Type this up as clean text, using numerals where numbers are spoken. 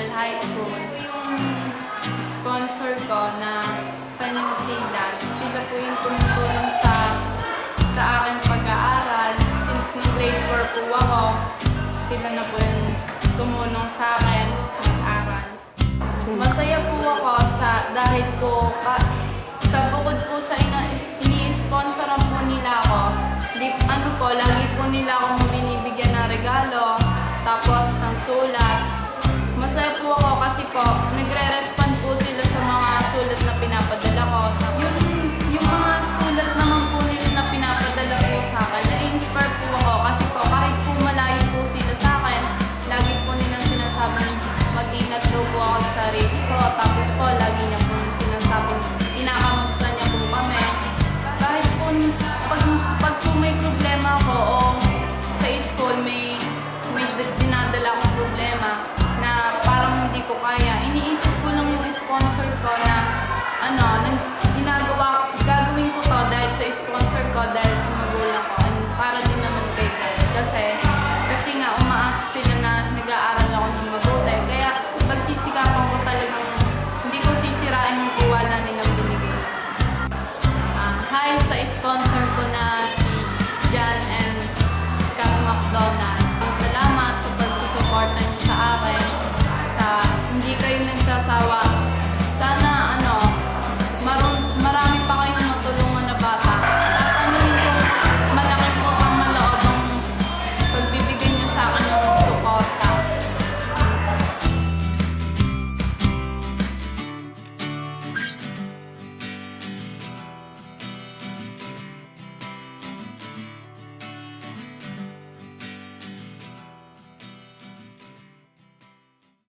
National High School. Yung sponsor ko na sa New Zealand, sila po yung tumutulong sa aking pag-aaral. Since nung grade 4 po ako, sila na po yung tumulong sa akin mag-aral. Masaya po ako dahil po sa bukod po sa ini-sponsoran po nila ako, lagi po nila akong binibigyan ng regalo, tapos ng sulat. Masaya po ako kasi po, nagre-respond po sila sa mga sulat na pinapadala ko. Yung mga sulat naman po nila na pinapadala po sa akin, na-inspire po ako kasi po kahit po malayo po sila sa akin, lagi po nilang sinasabing mag-ingat daw po ako sa sarili ko. Tapos po, lagi niya po sinasabing pinakamusta niya po kami. Kahit po, pag po may problema ako o sa school may dinadala akong problema na parang hindi ko kaya, iniisip ko lang yung sponsor ko na gagawin ko to dahil sa sponsor ko, dahil sa magulang ko, para din naman kay God. Kasi nga umaasa sila na nag-aaral ako ng mabuti. Kaya pagsisikapan ko talagang hindi ko sisirain yung tiwala nilang binigay. Hi sa sponsor ko na si John and Scott McDonald. Salamat sa pagsusuporta niyo sa akin. Hindi kayo nagsasawa. Sana